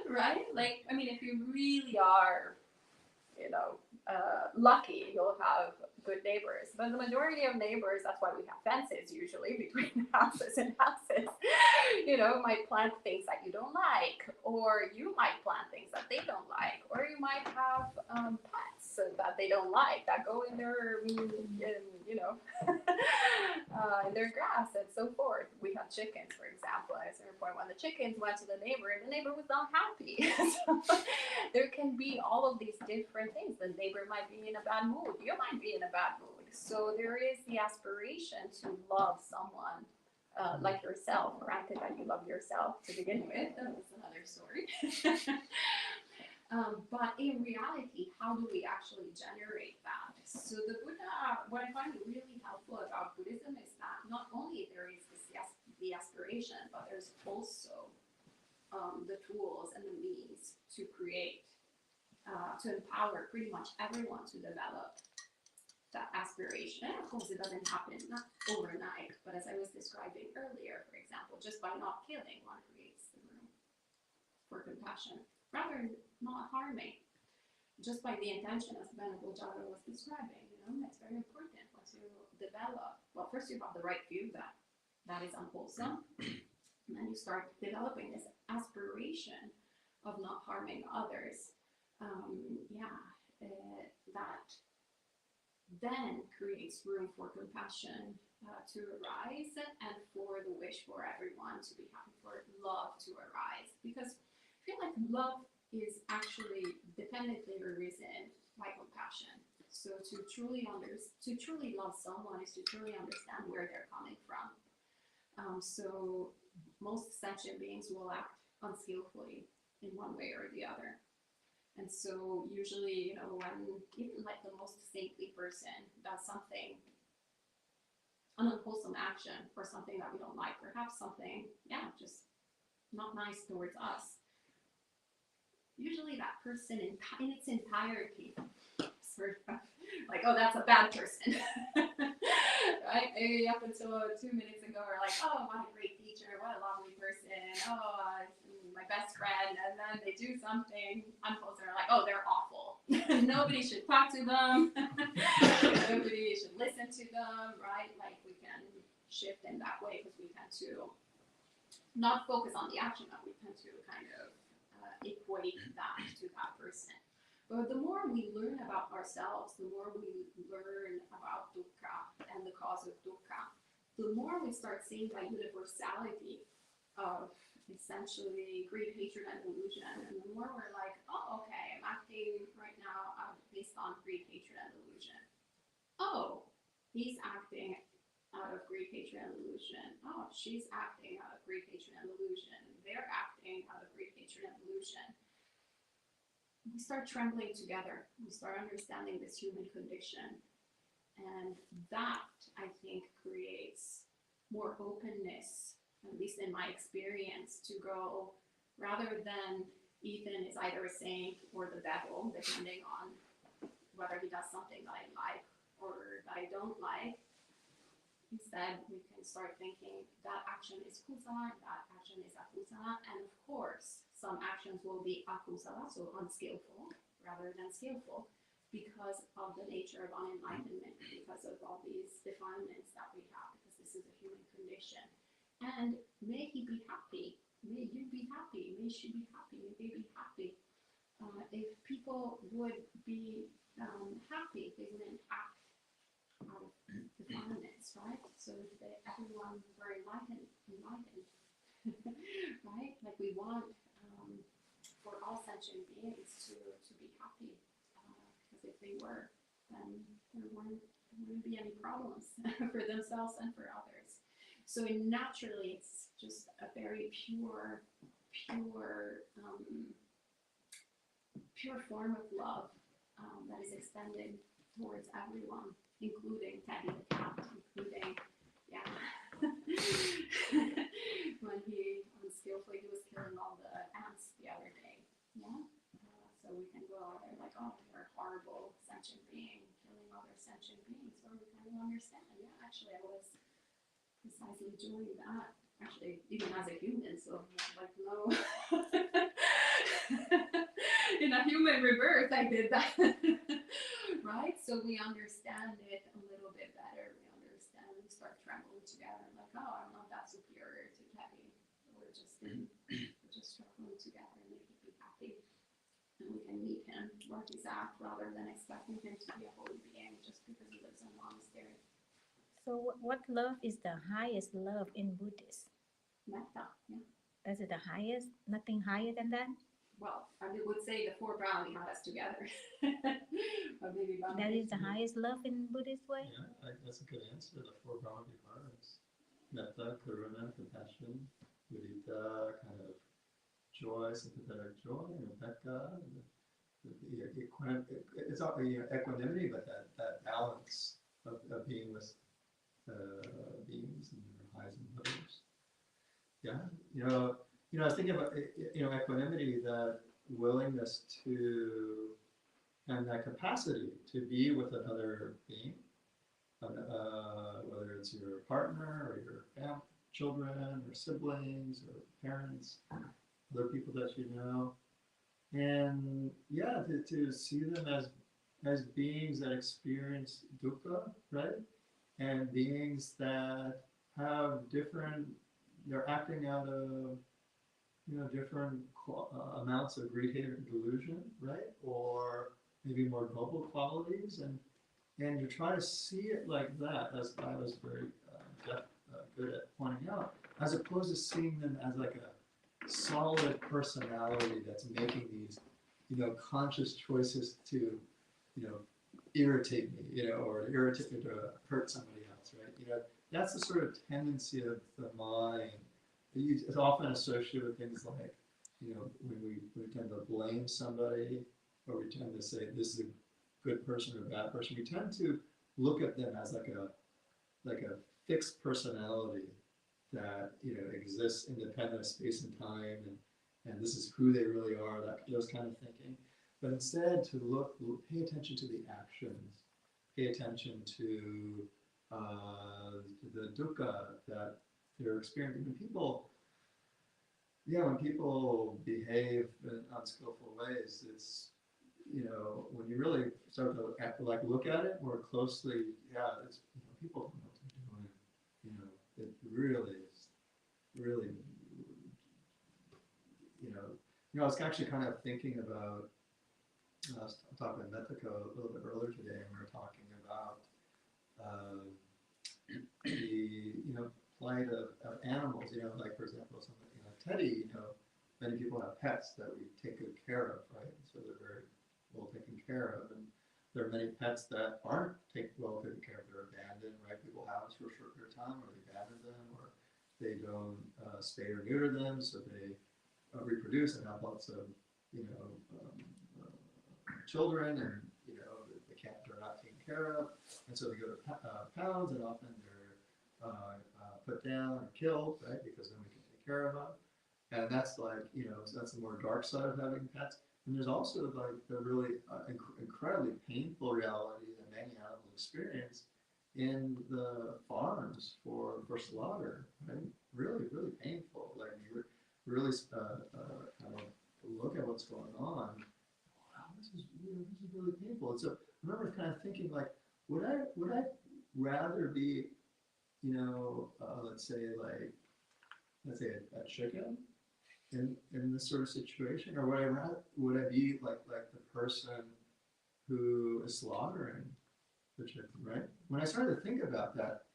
Right? Like, if you really are, lucky, you'll have good neighbors. But the majority of neighbors, that's why we have fences usually between houses and houses, might plant things that you don't like, or you might plant things that they don't like, or you might have pets that they don't like that go in their, in their grass and so forth. We had chickens, for example. At a certain point, when the chickens went to the neighbor, and the neighbor was not happy. So there can be all of these different things. The neighbor might be in a bad mood. You might be in a bad mood. So there is the aspiration to love someone like yourself. Granted that you love yourself to begin with. That was another story. But in reality, how do we actually generate that? So the Buddha, what I find really helpful about Buddhism is that not only there is this, the aspiration, but there's also the tools and the means to create, to empower pretty much everyone to develop that aspiration. And of course, it doesn't happen not overnight, but as I was describing earlier, for example, just by not killing, one creates the room for compassion. Rather not harming, just by the intention, as Venerable Java was describing, it's very important once you develop, well, first you have the right view that that is unwholesome, and then you start developing this aspiration of not harming others, that then creates room for compassion to arise, and for the wish for everyone to be happy, for love to arise, because I feel like love is actually dependently arisen by compassion. So to truly love someone is to truly understand where they're coming from. So most sentient beings will act unskillfully in one way or the other. And so usually, when even like the most saintly person does something, an unwholesome action, or something that we don't like, perhaps something, just not nice towards us, usually that person in its entirety, sort of like, oh, that's a bad person, right? Maybe up until 2 minutes ago, we're like, oh, what a great teacher, what a lovely person, oh, my best friend, and then they do something unwholesome, like, oh, they're awful. Nobody should talk to them. Nobody should listen to them, right? Like, we can shift in that way because we tend to not focus on the action, but we tend to kind of equate that to that person. But the more we learn about ourselves, the more we learn about Dukkha and the cause of Dukkha, the more we start seeing the universality of essentially greed, hatred, and delusion. And the more we're like, oh, okay, I'm acting right now based on greed, hatred, and delusion. Oh, he's acting out of greed, hatred, and delusion. Oh, she's acting out of greed, hatred, and delusion. They're acting out of greed, hatred, and delusion. We start trembling together. We start understanding this human condition. And that, I think, creates more openness, at least in my experience, to go, rather than Ethan is either a saint or the devil, depending on whether he does something that I like or that I don't like. Instead, we can start thinking that action is kusala, that action is akusala, and of course, some actions will be akusala, so unskillful, rather than skillful, because of the nature of unenlightenment, because of all these defilements that we have, because this is a human condition. And may he be happy, may you be happy, may she be happy, may they be happy. If people would be happy, they wouldn't act out of defilements, right? So if everyone were enlightened, right? Like we want for all sentient beings to be happy, because if they were, then there wouldn't be any problems for themselves and for others. So naturally, it's just a very pure form of love that is extended towards everyone, including Teddy the cat, including, when he unskillfully, he was killing all the ants the other day, so we can go out there like, oh, they're a horrible sentient being, killing other sentient beings, or we kind of understand, actually I was precisely doing that, actually, even as a human, so like, no, in a human rebirth, I did that, right? So we understand it a little bit better. We understand, we start trembling together, like, oh, I'm not that superior to Teddy. We're just struggling together and make him be happy. And we can meet him where he's at, rather than expecting him to be a holy being just because he lives in a monastery. So what love is the highest love in Buddhist? Metta, yeah. Is it the highest? Nothing higher than that? Well, I would say the four brahmi had us together. But maybe That is the Bangladesh. highest love in Buddhist way? Yeah, that's a good answer. The four Brahma Viharas. Metta, Karuna, compassion, Mudita, kind of joy, sympathetic joy, and Upekkha, it's all, equanimity, but that balance of being with beings and their highs and lows. Yeah, I was thinking about equanimity, that willingness to and that capacity to be with another being, whether it's your partner or your children or siblings or parents, other people that you know, and yeah, to see them as beings that experience dukkha, right? And beings that have different, they're acting out of different amounts of greed, hate, and delusion, right? Or maybe more noble qualities, and you try to see it like that, as I was very good at pointing out, as opposed to seeing them as like a solid personality that's making these, conscious choices to, irritate me, or irritate me to hurt somebody else, right? That's the sort of tendency of the mind. It's often associated with things like, when we tend to blame somebody, or we tend to say this is a good person or a bad person, we tend to look at them as like a fixed personality that exists independent of space and time, and this is who they really are, those kind of thinking. But instead, to pay attention to the actions, pay attention to the dukkha that they're experiencing. When people behave in unskillful ways, it's when you really start to look at it more closely, it's people don't know what they're doing. It really is, really, I was actually kind of thinking about. I was talking to Methiko a little bit earlier today, and we were talking about the plight of animals. Like for example, something Teddy. Many people have pets that we take good care of, right? So they're very well taken care of, and there are many pets that aren't well taken care of. They're abandoned, right? People have them for a short period of time, or they abandon them, or they don't spay or neuter them, so they reproduce and have lots of children, and they're not taken care of, and so they go to pounds, and often they're put down or killed, right? Because then we can take care of them, and that's like so that's the more dark side of having pets. And there's also like the really incredibly painful reality that many animals experience in the farms for slaughter, right? Really, really painful. Like you really kind of look at what's going on. Wow, this is really painful. And so I remember kind of thinking like, would I rather be, let's say a chicken in this sort of situation, or would I be like the person who is slaughtering the chicken, right? When I started to think about that,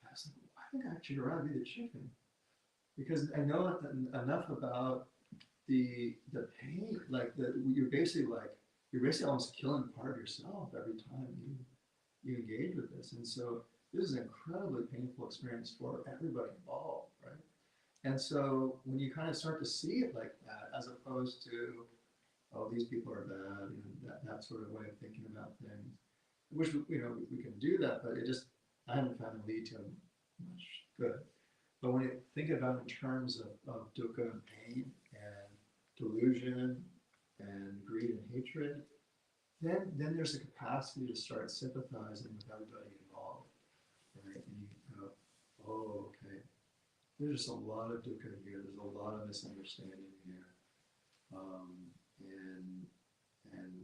I was like, I think I'd actually rather be the chicken, because I know enough about the pain, like you're basically almost killing part of yourself every time you engage with this, and so this is an incredibly painful experience for everybody involved, right? And so when you kind of start to see it like that, as opposed to, oh, these people are bad, that sort of way of thinking about things, I wish we can do that, but I haven't found it lead to much good. But when you think about it in terms of dukkha and pain and delusion and greed and hatred, then there's a capacity to start sympathizing with everybody involved, right? And you go, oh, okay. There's a lot of dukkha here. There's a lot of misunderstanding here, and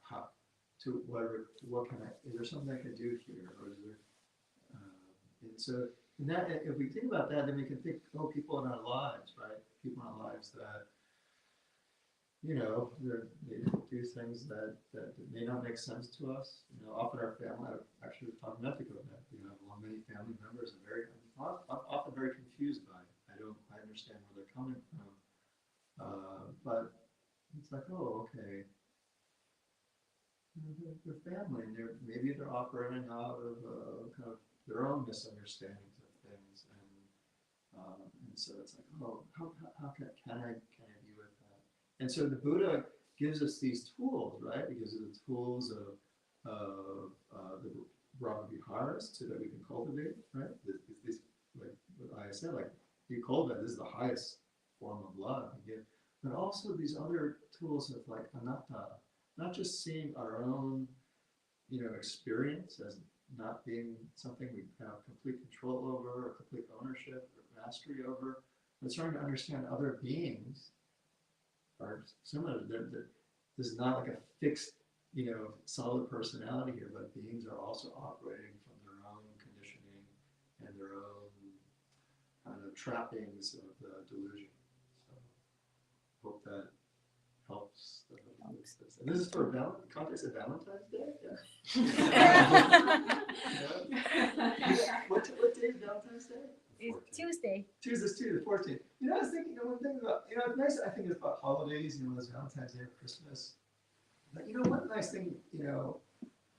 how to what can is there something I can do here, or is there? And so if we think about that, then we can think, people in our lives, right? People in our lives that they do things that may not make sense to us. Often our family, I actually was talking not to go back, many family members are I'm often very confused by it. I understand where they're coming from. But it's like, oh, okay. They're family, and maybe they're operating out of kind of their own misunderstandings of things, and so it's like, oh, how can I be with that? And so the Buddha gives us these tools, right? He gives us the tools of the Brahma Viharas so that we can cultivate, right? This, like what I said, like you cultivate, this is the highest form of love you give, but also these other tools of like anatta, not just seeing our own, experience as not being something we have complete control over or complete ownership or mastery over, but starting to understand other beings are similar. There's not like a fixed, solid personality here, but beings are also operating from their own conditioning and their own kind of trappings of delusion. So hope that helps. And this is for context of Valentine's Day? Yeah. What day is Valentine's Day? It's Tuesday. Tuesday, the 14th. I was thinking, one thing about, it's nice, I think, about holidays, there's Valentine's Day or Christmas. But, one nice thing,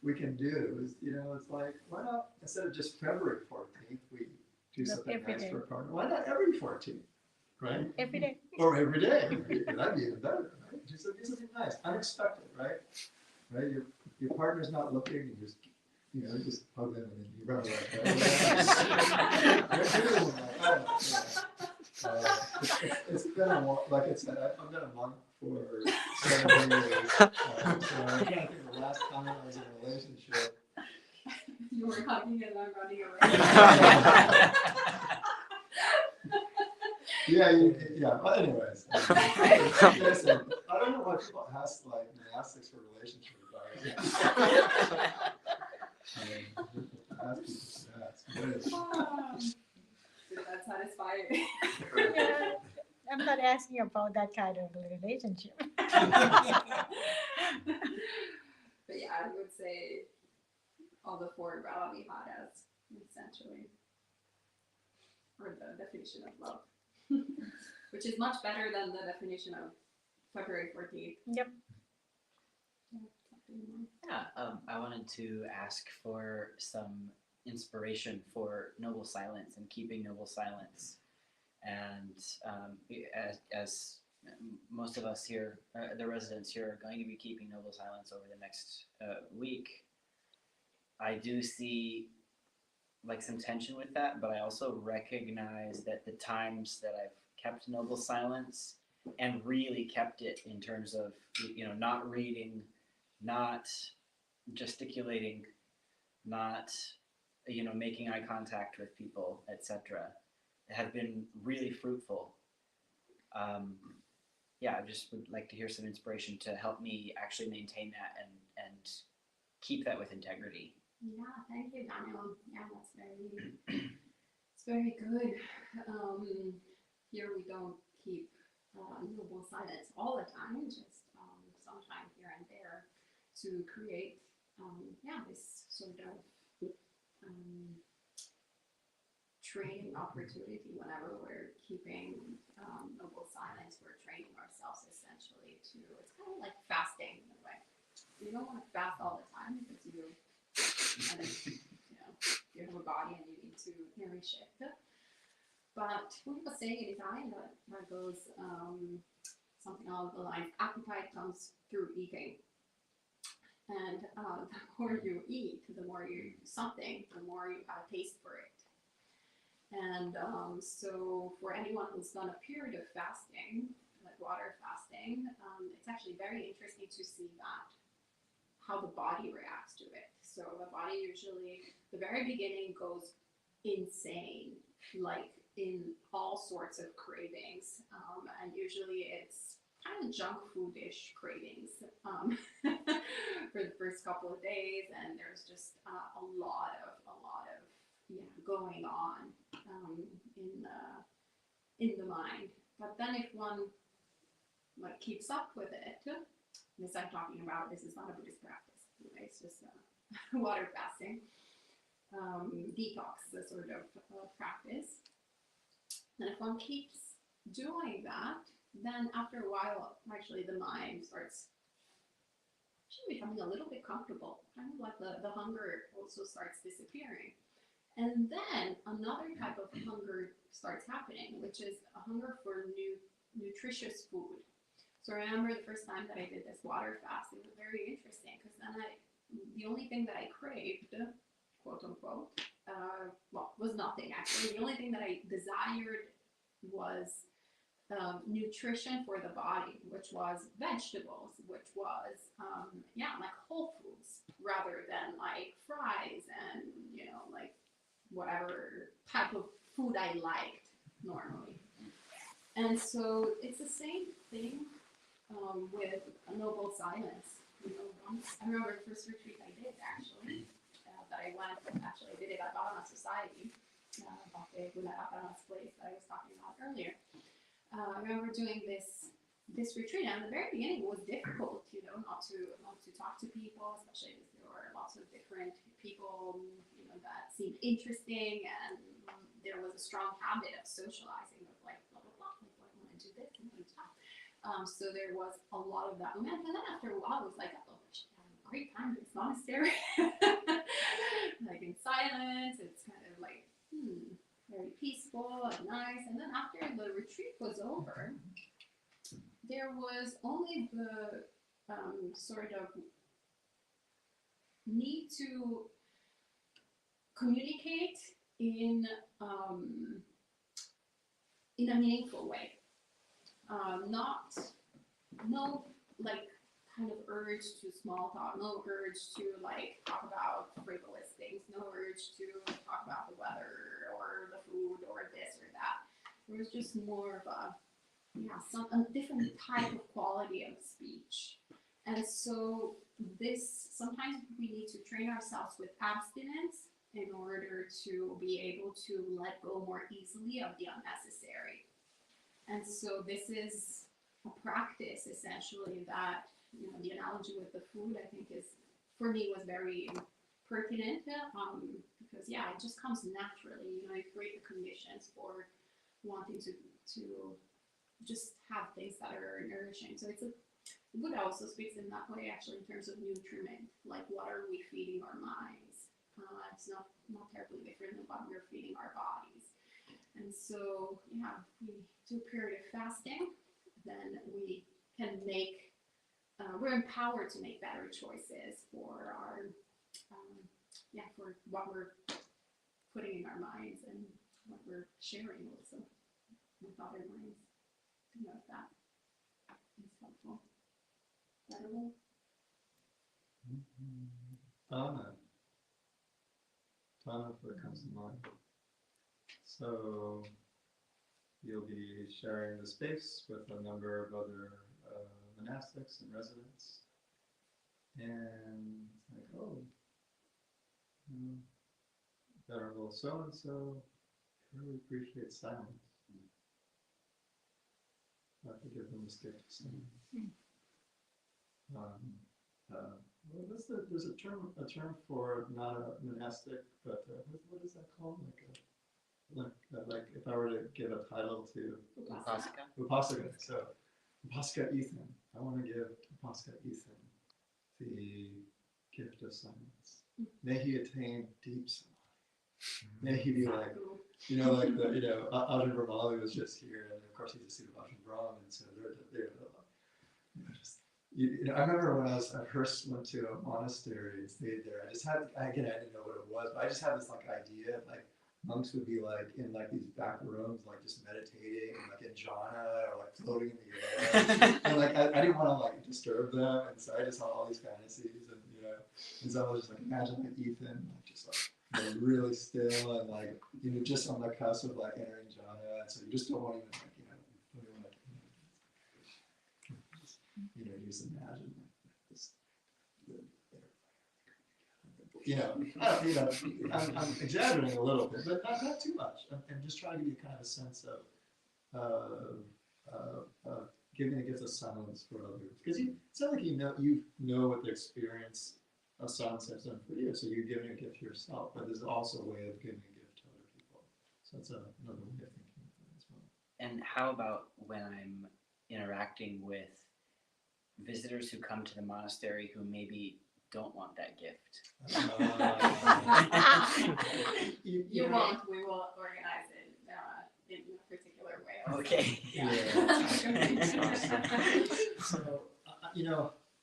we can do is, it's like, why not, instead of just February 14th, we do something nice for a partner. Why not every 14th, right? Every day. Or every day. That'd be even better, right? Do something nice, unexpected, right? Right? Your partner's not looking, you just hug them and then you run away. It's been like I said, I've been a monk for 7 years. So I'm trying to think of the last time I was in a relationship. You were hugging and I'm running away. Yeah. But anyways, listen, I don't know why people ask like monastics for relationship advice. That's satisfying. Yeah, I'm not asking about that kind of relationship. But yeah, I would say all the four Brahma Viharas, essentially, or the definition of love, which is much better than the definition of February 14th. Yep. Yeah, I wanted to ask for some inspiration for noble silence and keeping noble silence. And as most of us here, the residents here, are going to be keeping noble silence over the next week, I do see like some tension with that, but I also recognize that the times that I've kept noble silence and really kept it in terms of, not reading, not gesticulating, not, making eye contact with people, etc., have been really fruitful. I just would like to hear some inspiration to help me actually maintain that and keep that with integrity. Yeah, thank you, Daniel. Yeah, it's very good. Here we don't keep noble silence all the time, just sometime here and there to create, this sort of training opportunity. Whenever we're keeping noble silence, we're training ourselves essentially to, it's kind of like fasting in a way. You don't want to fast all the time because you have a body and you need to nourish it. But what he was saying in his eye, that goes something along the line, appetite comes through eating. And the more you eat, the more you do something, the more you have a taste for it. And so for anyone who's done a period of fasting, like water fasting, it's actually very interesting to see that, how the body reacts to it. So the body usually, the very beginning goes insane, like in all sorts of cravings. And usually it's kind of junk food-ish cravings for the first couple of days. And there's just a lot of going on in the mind. But then if one like keeps up with it. This I'm talking about, this is not a Buddhist practice. It's just water fasting, detox sort of practice. And if one keeps doing that, then after a while, actually the mind starts becoming a little bit comfortable, kind of like the hunger also starts disappearing. And then another type of hunger starts happening, which is a hunger for nutritious food. So I remember the first time that I did this water fast, it was very interesting because then the only thing that I craved, quote unquote, was nothing actually. The only thing that I desired was nutrition for the body, which was vegetables, which was like whole foods rather than like fries and like whatever type of food I liked normally. And so it's the same thing with a noble silence. Once I remember the first retreat I did actually that I went. Actually, I did it at Bhavana Society, place that I was talking about earlier. I remember doing this retreat, and at the very beginning it was difficult, not to talk to people, especially because there were lots of different people, that seemed interesting, and there was a strong habit of socializing, of like blah blah blah, like I want to do this, and stuff. So there was a lot of that momentum, and then after a while, it was like, oh, I should have a great time in this monastery, like in silence. It's kind of like very peaceful and nice. And then after the retreat was over, there was only the sort of need to communicate in a meaningful way. No like kind of urge to small talk, no urge to like talk about frivolous things, no urge to talk about the weather or the food or this or that. It was just more of a different type of quality of speech. And so sometimes we need to train ourselves with abstinence in order to be able to let go more easily of the unnecessary. And so this is a practice essentially that, the analogy with the food, I think for me was very pertinent because it just comes naturally. You create the conditions for wanting to just have things that are nourishing. So Buddha also speaks in that way actually in terms of nutriment, like what are we feeding our minds? It's not terribly different than what we're feeding our bodies. And so, we do a period of fasting, then we can we're empowered to make better choices for for what we're putting in our minds and what we're sharing also with other minds. I know if that is helpful. Better? Tana is what comes to mind. So you'll be sharing the space with a number of other monastics and residents, and it's like, oh, Venerable so and so really appreciates silence. I have to give them this gift of silence. There's a term for not a monastic, but what is that called? Like if I were to give a title to Upasaka. So Upasaka Ethan, I want to give Upasaka Ethan the gift of silence. May he attain deep samadhi. May he be like, like Ajahn Brahmali was just here, and of course he's a student of Ajahn Brahm, and so I remember when I first went to a monastery and stayed there, I didn't know what it was, but I just had this like idea, like monks would be like in like these back rooms, like just meditating, like in jhana or like floating in the air, and like I didn't want to like disturb them, and so I just had all these fantasies, and and so I was just like imagine like Ethan, like just like really still and like just on the cusp of like entering jhana, and so you just don't want to even you just imagine this. I'm exaggerating a little bit, but not too much. I'm just trying to give you kind of a sense of giving the gift of silence for others. Because it's not like you know what the experience of silence has done for you, so you're giving a gift to yourself, but there's also a way of giving a gift to other people. So that's another way of thinking of it as well. And how about when I'm interacting with visitors who come to the monastery who maybe don't want that gift? You won't. We will organize it in a particular way. Also. Okay. So,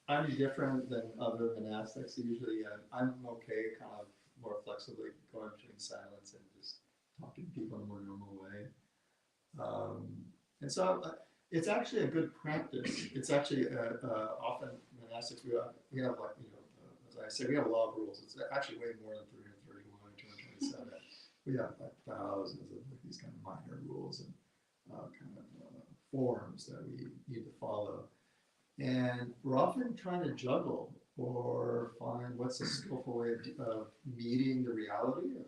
I'm different than other monastics. Usually, I'm okay, kind of more flexibly going between silence and just talking to people in a more normal way. And so, it's actually a good practice. It's actually often monastics we have like as I say, we have a lot of rules. It's actually way more than 331 or 227. We have like thousands of these kind of minor rules and forms that we need to follow. And we're often trying to juggle or find what's a skillful way of meeting the reality of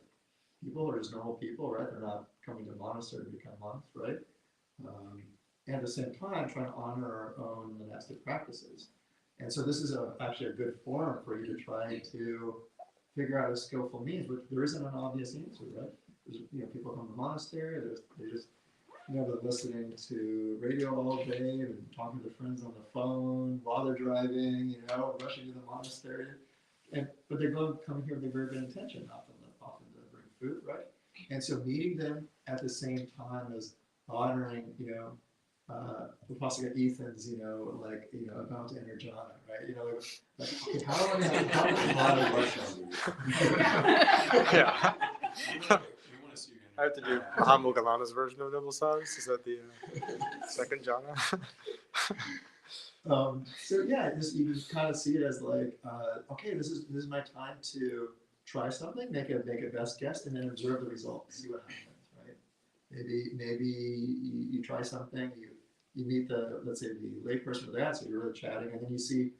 people or just normal people, right? They're not coming to a monastery to become monks, right? And at the same time, trying to honor our own monastic practices. And so this is actually a good forum for you to try to figure out a skillful means, which there isn't an obvious answer, right? There's, people come to the monastery, they just they're listening to radio all day and talking to their friends on the phone while they're driving, rushing to the monastery. But they're coming here with a very good intention, often to bring food, right? And so meeting them at the same time as honoring, Upasaka Ethan's, about to enter jhana, right? Okay, how do I honor Vaishnava? Yeah. I have to do Mahamoggallana's version of Noble Silence. Is that the second jhana? So yeah, you just kind of see it as like, okay, this is my time to try something, make a best guess, and then observe the results, see what happens, right? Maybe you try something, you meet let's say the layperson with that, so you're really chatting, and then you see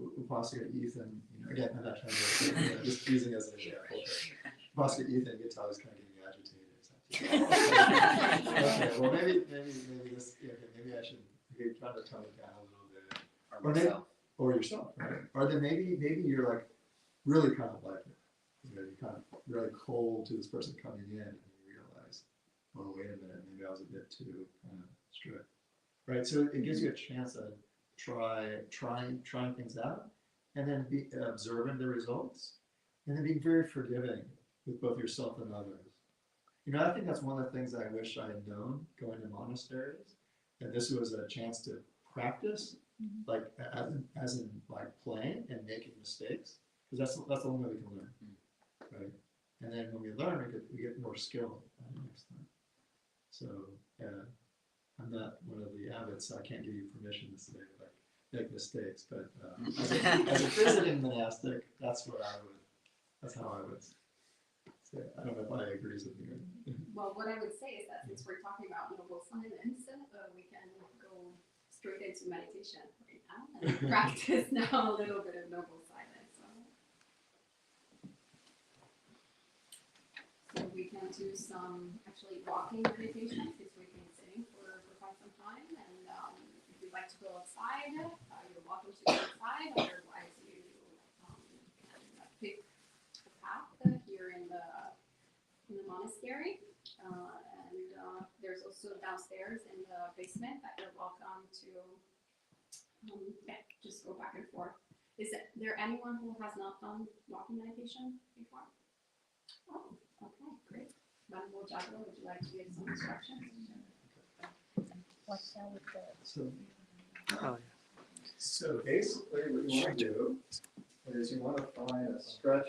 Upasaka Ethan, again, I'm not trying to, just using as an example. Upasaka Ethan, you can tell he's kind of getting agitated. Okay, well maybe this, maybe I should try to tone it down a little bit. Or yourself, right? Or then maybe you're like really kind of like, you're kind of really cold to this person coming in, and you realize, oh wait a minute, maybe I was a bit too strict, right? So it gives you a chance to trying things out, and then observing the results, and then being very forgiving with both yourself and others. I think that's one of the things I wish I had known going to monasteries, and this was a chance to practice, like as in like playing and making mistakes, because that's the only way we can learn, right? And then when we learn, we get more skill next time. So I'm not one of the abbots. I can't give you permission to say like make mistakes, but as a visiting monastic, that's how I would. I don't know if I agree with you. Well, what I would say is that since we're talking about noble silence, we can go straight into meditation right now and practice now a little bit of noble silence. So we can do some actually walking meditation since we've been sitting for quite some time. And if you'd like to go outside, you're welcome to go outside. Otherwise, you can pick a path here in the monastery, and there's also downstairs in the basement that you're welcome to just go back and forth. Is there anyone who has not done walking meditation before? Oh, okay, great. Madam Mojagro, would you like to give some instructions? What's with the So basically what you want to do is you want to find a stretch